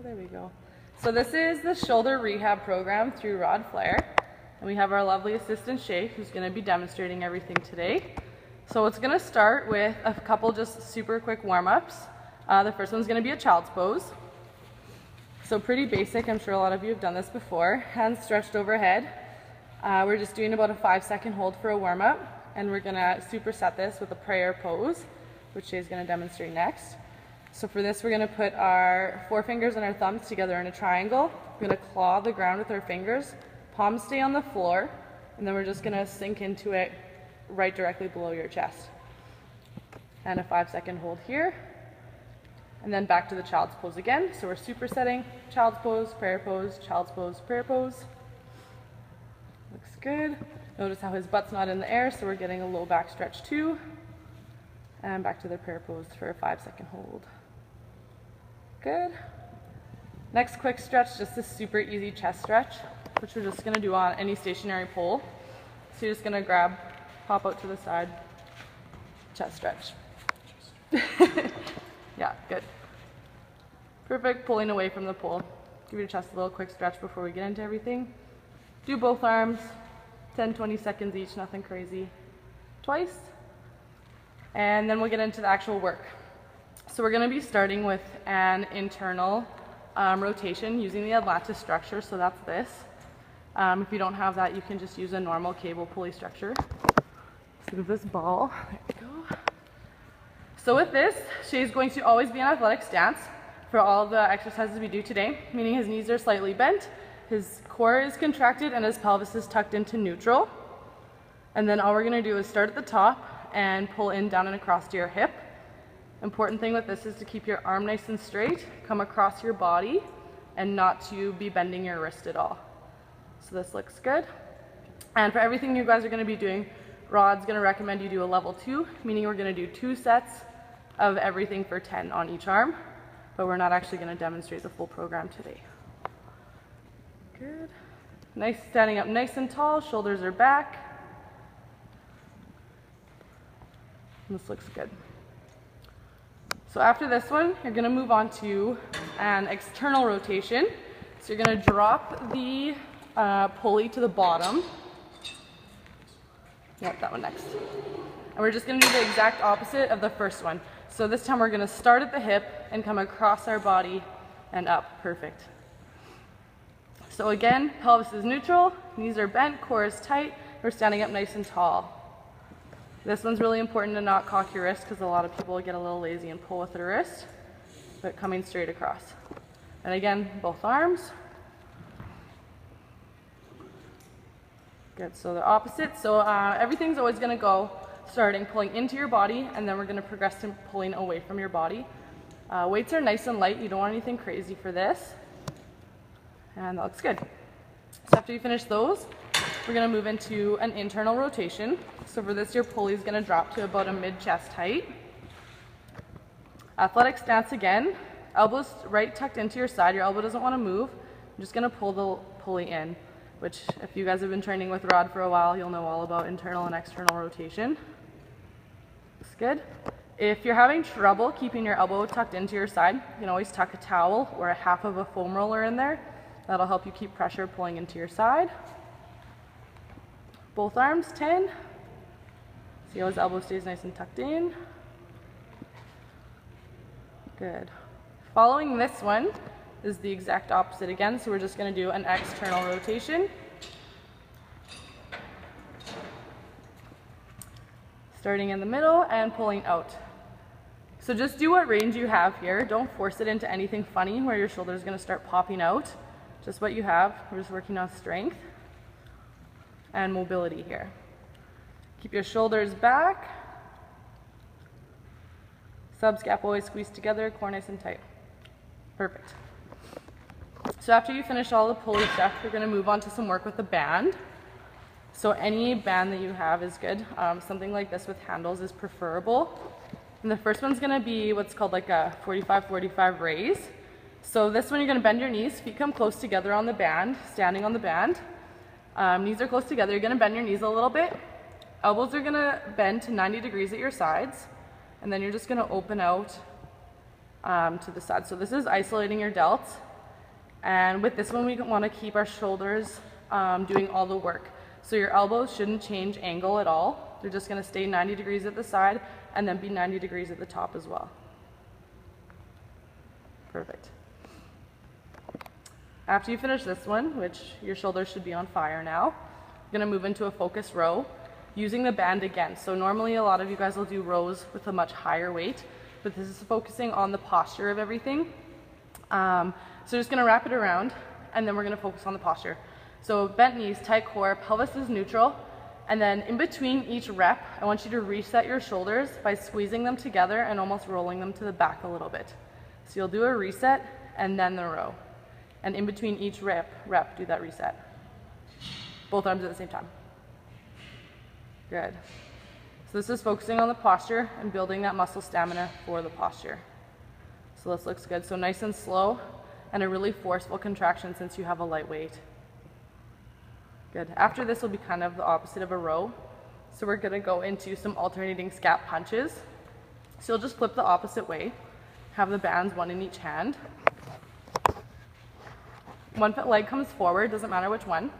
there we go. So this is the shoulder rehab program through Flahr. And we have our lovely assistant Shay who's going to be demonstrating everything today. So it's going to start with a couple just super quick warm-ups. The first one's going to be a child's pose. So pretty basic, I'm sure a lot of you have done this before. Hands stretched overhead. We're just doing about a 5-second hold for a warm-up, and we're going to superset this with a prayer pose, which Shay's going to demonstrate next. So for this, we're going to put our forefingers and our thumbs together in a triangle. We're going to claw the ground with our fingers. Palms stay on the floor, and then we're just going to sink into it right directly below your chest. And a 5-second hold here. And then back to the child's pose again. So we're supersetting child's pose, prayer pose, child's pose, prayer pose. Looks good. Notice how his butt's not in the air, so we're getting a low back stretch too. And back to the prayer pose for a 5-second hold. Good. Next quick stretch, just a super easy chest stretch, which we're just gonna do on any stationary pole. So you're just gonna grab, pop out to the side, chest stretch. Yeah, good. Perfect, pulling away from the pole. Give your chest a little quick stretch before we get into everything. Do both arms, 10-20 seconds each, nothing crazy. Twice. And then we'll get into the actual work. So we're gonna be starting with an internal rotation using the Atlantis structure, so that's this. If you don't have that, you can just use a normal cable pulley structure. So with this ball, there we go. So with this, Shay's going to always be in athletic stance for all of the exercises we do today, meaning his knees are slightly bent, his core is contracted, and his pelvis is tucked into neutral. And then all we're gonna do is start at the top and pull in, down, and across to your hip. Important thing with this is to keep your arm nice and straight, come across your body, and not to be bending your wrist at all. So this looks good. And for everything you guys are going to be doing, Rod's going to recommend you do a level 2, meaning we're going to do 2 sets of everything for 10 on each arm, but we're not actually going to demonstrate the full program today. Good. Nice, standing up nice and tall, shoulders are back. And this looks good. So after this one, you're going to move on to an external rotation. So you're going to drop the pulley to the bottom. Yep, that one next. And we're just going to do the exact opposite of the first one. So this time we're going to start at the hip and come across our body and up. Perfect. So again, pelvis is neutral, knees are bent, core is tight. We're standing up nice and tall. This one's really important to not cock your wrist because a lot of people get a little lazy and pull with their wrist, but coming straight across. And again, both arms. Good, so the opposite. So everything's always gonna go starting pulling into your body, and then we're gonna progress to pulling away from your body. Weights are nice and light. You don't want anything crazy for this. And that looks good. So after you finish those, we're gonna move into an internal rotation. So for this, your pulley is gonna drop to about a mid-chest height. Athletic stance again. Elbows right tucked into your side. Your elbow doesn't wanna move. I'm just gonna pull the pulley in, which if you guys have been training with Rod for a while, you'll know all about internal and external rotation. Looks good. If you're having trouble keeping your elbow tucked into your side, you can always tuck a towel or a half of a foam roller in there. That'll help you keep pressure pulling into your side. Both arms, 10. See how his elbow stays nice and tucked in. Good. Following this one is the exact opposite again, so we're just going to do an external rotation. Starting in the middle and pulling out. So just do what range you have here. Don't force it into anything funny where your shoulder is going to start popping out. Just what you have. We're just working on strength and mobility here. Keep your shoulders back. Subscap always squeeze together, core nice and tight. Perfect. So after you finish all the pulley stuff, we're going to move on to some work with the band. So any band that you have is good. Something like this with handles is preferable. And the first one's going to be what's called like a 45-45 raise. So this one you're going to bend your knees, feet come close together on the band, standing on the band. Knees are close together. You're going to bend your knees a little bit. Elbows are going to bend to 90 degrees at your sides. And then you're just going to open out to the side. So this is isolating your delts. And with this one, we want to keep our shoulders doing all the work. So your elbows shouldn't change angle at all. They're just going to stay 90 degrees at the side and then be 90 degrees at the top as well. Perfect. After you finish this one, which your shoulders should be on fire now, you're going to move into a focus row using the band again. So normally a lot of you guys will do rows with a much higher weight, but this is focusing on the posture of everything. So just going to wrap it around, and then we're going to focus on the posture. So bent knees, tight core, pelvis is neutral, and then in between each rep, I want you to reset your shoulders by squeezing them together and almost rolling them to the back a little bit. So you'll do a reset and then the row. And in between each rep, do that reset. Both arms at the same time. Good. So this is focusing on the posture and building that muscle stamina for the posture. So this looks good. So nice and slow and a really forceful contraction since you have a light weight. Good. After this will be kind of the opposite of a row. So we're going to go into some alternating scap punches. So you'll just flip the opposite way. Have the bands, one in each hand. One leg comes forward, doesn't matter which one.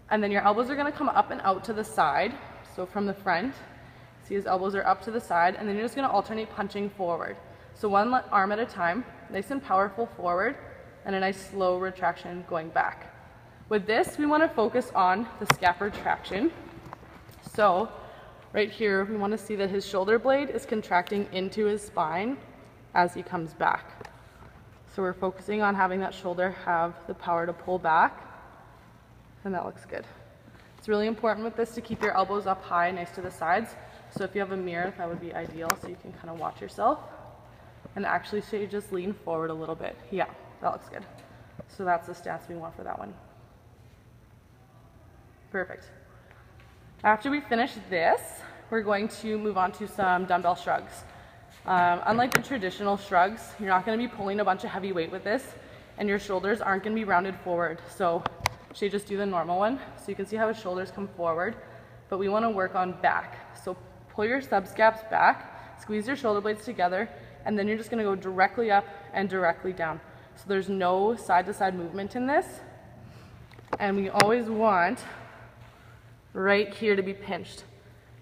And then your elbows are going to come up and out to the side. So from the front, see his elbows are up to the side, and then you're just going to alternate punching forward. So one arm at a time, nice and powerful forward, and a nice slow retraction going back. With this, we want to focus on the scap retraction. So right here, we want to see that his shoulder blade is contracting into his spine as he comes back. So we're focusing on having that shoulder have the power to pull back, and that looks good. It's really important with this to keep your elbows up high, nice to the sides. So if you have a mirror, that would be ideal, so you can kind of watch yourself. And actually, so you just lean forward a little bit. Yeah, that looks good. So that's the stance we want for that one. Perfect. After we finish this, we're going to move on to some dumbbell shrugs. Unlike the traditional shrugs, you're not going to be pulling a bunch of heavy weight with this, and your shoulders aren't going to be rounded forward. So should you just do the normal one? So you can see how his shoulders come forward, but we want to work on back. So pull your subscaps back, squeeze your shoulder blades together, and then you're just going to go directly up and directly down. So there's no side-to-side movement in this, and we always want right here to be pinched.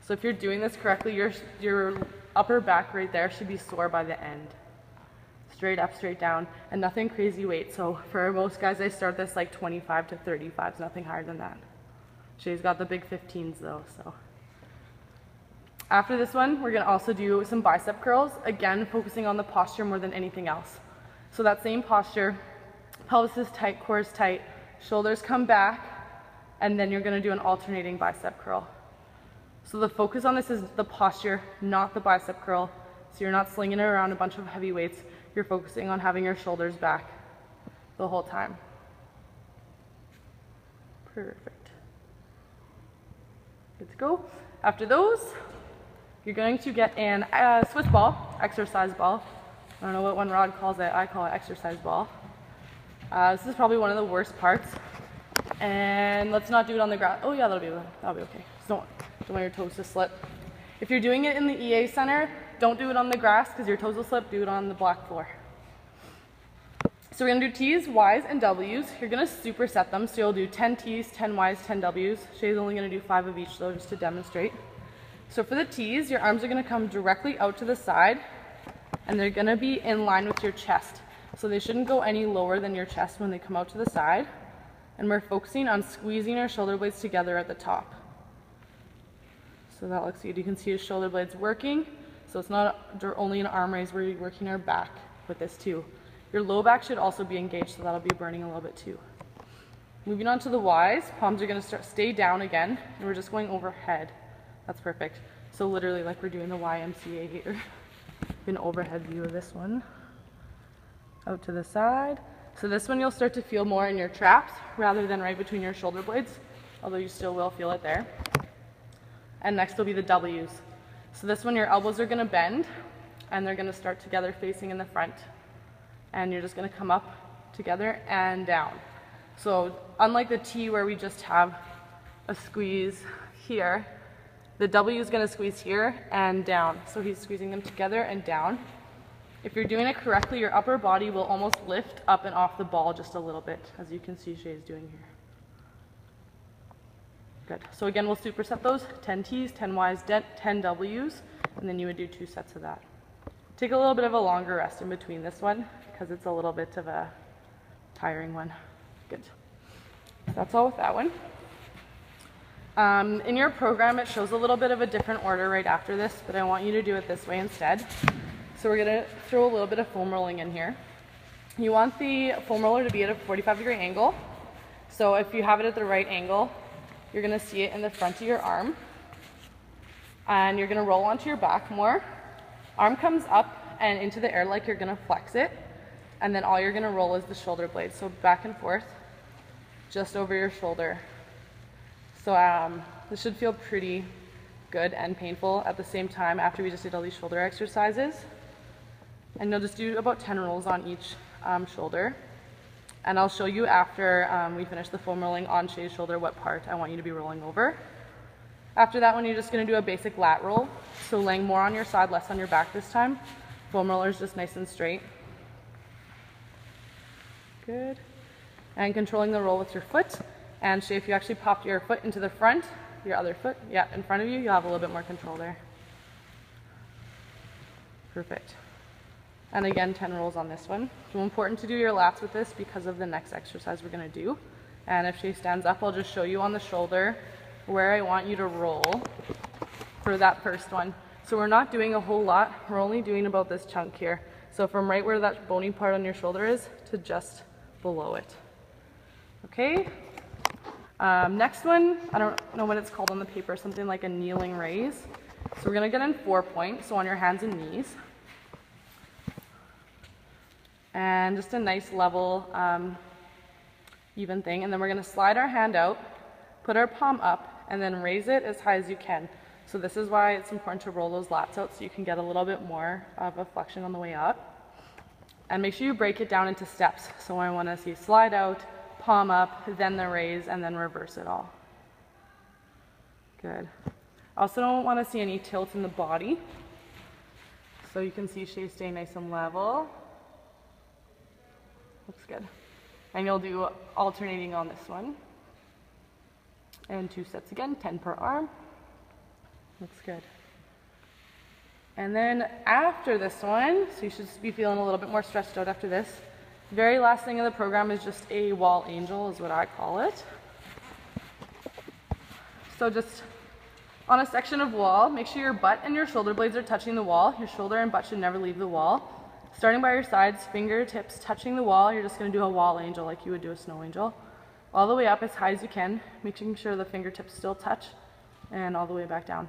So if you're doing this correctly, your upper back right there should be sore by the end. Straight up, straight down, and nothing crazy weight. So for most guys, I start this like 25 to 35s, nothing higher than that. Shay's got the big 15s though, so. After this one, we're gonna also do some bicep curls, again, focusing on the posture more than anything else. So that same posture, pelvis is tight, core is tight, shoulders come back, and then you're gonna do an alternating bicep curl. So the focus on this is the posture, not the bicep curl. So you're not slinging it around a bunch of heavy weights. You're focusing on having your shoulders back the whole time. Perfect. Good to go. After those, you're going to get an Swiss ball, exercise ball. I don't know what one Rod calls it. I call it exercise ball. This is probably one of the worst parts. And let's not do it on the ground. Oh yeah, that'll be okay. Just don't want your toes to slip. If you're doing it in the EA center, don't do it on the grass because your toes will slip. Do it on the black floor. So we're going to do T's, Y's, and W's. You're going to superset them. So you'll do 10 T's, 10 Y's, 10 W's. Shay's only going to do 5 of each though, just to demonstrate. So for the T's, your arms are going to come directly out to the side, and they're going to be in line with your chest. So they shouldn't go any lower than your chest when they come out to the side. And we're focusing on squeezing our shoulder blades together at the top. So that looks good. You can see his shoulder blades working. So it's not only an arm raise, we're working our back with this too. Your low back should also be engaged, so that'll be burning a little bit too. Moving on to the Y's, palms are going to stay down again, and we're just going overhead. That's perfect. So literally like we're doing the YMCA here. An overhead view of this one. Out to the side. So this one you'll start to feel more in your traps rather than right between your shoulder blades, although you still will feel it there. And next will be the W's. So this one your elbows are going to bend and they're going to start together facing in the front. And you're just going to come up together and down. So unlike the T where we just have a squeeze here, the W is going to squeeze here and down. So he's squeezing them together and down. If you're doing it correctly, your upper body will almost lift up and off the ball just a little bit, as you can see Shay is doing here. Good. So again, we'll superset those, 10 T's, 10 Y's, 10 W's, and then you would do 2 sets of that. Take a little bit of a longer rest in between this one, because it's a little bit of a tiring one. Good. That's all with that one. In your program, it shows a little bit of a different order right after this, but I want you to do it this way instead. So we're going to throw a little bit of foam rolling in here. You want the foam roller to be at a 45-degree angle. So if you have it at the right angle, you're going to see it in the front of your arm. And you're going to roll onto your back more. Arm comes up and into the air like you're going to flex it. And then all you're going to roll is the shoulder blade. So back and forth, just over your shoulder. So this should feel pretty good and painful at the same time after we just did all these shoulder exercises. And you'll just do about 10 rolls on each shoulder. And I'll show you after we finish the foam rolling on Shay's shoulder what part I want you to be rolling over. After that one, you're just going to do a basic lat roll. So laying more on your side, less on your back this time. Foam roller is just nice and straight. Good. And controlling the roll with your foot. And Shay, if you actually popped your foot into the front, your other foot, yeah, in front of you, you'll have a little bit more control there. Perfect. And again, 10 rolls on this one. So important to do your lats with this because of the next exercise we're going to do. And if Shay stands up, I'll just show you on the shoulder where I want you to roll for that first one. So we're not doing a whole lot. We're only doing about this chunk here. So from right where that bony part on your shoulder is to just below it. Okay. Next one, I don't know what it's called on the paper, something like a kneeling raise. So we're going to get in 4 points, so on your hands and knees. And just a nice level, even thing. And then we're going to slide our hand out, put our palm up, and then raise it as high as you can. So this is why it's important to roll those lats out so you can get a little bit more of a flexion on the way up. And make sure you break it down into steps. So I want to see slide out, palm up, then the raise, and then reverse it all. Good. I also don't want to see any tilt in the body. So you can see Shay stay nice and level. Looks good. And you'll do alternating on this one. And 2 sets again, 10 per arm. Looks good. And then after this one, so you should be feeling a little bit more stretched out after this. Very last thing in the program is just a wall angel, is what I call it. So just on a section of wall, make sure your butt and your shoulder blades are touching the wall. Your shoulder and butt should never leave the wall. Starting by your sides, fingertips touching the wall, you're just going to do a wall angel like you would do a snow angel. All the way up as high as you can, making sure the fingertips still touch, and all the way back down.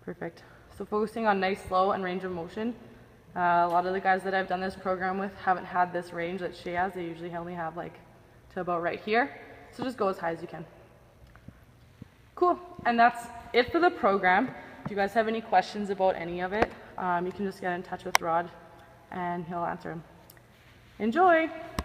Perfect. So focusing on nice, slow, and range of motion. A lot of the guys that I've done this program with haven't had this range that Shay has. They usually only have like to about right here. So just go as high as you can. Cool. And that's it for the program. If you guys have any questions about any of it, you can just get in touch with Rod and he'll answer them. Enjoy!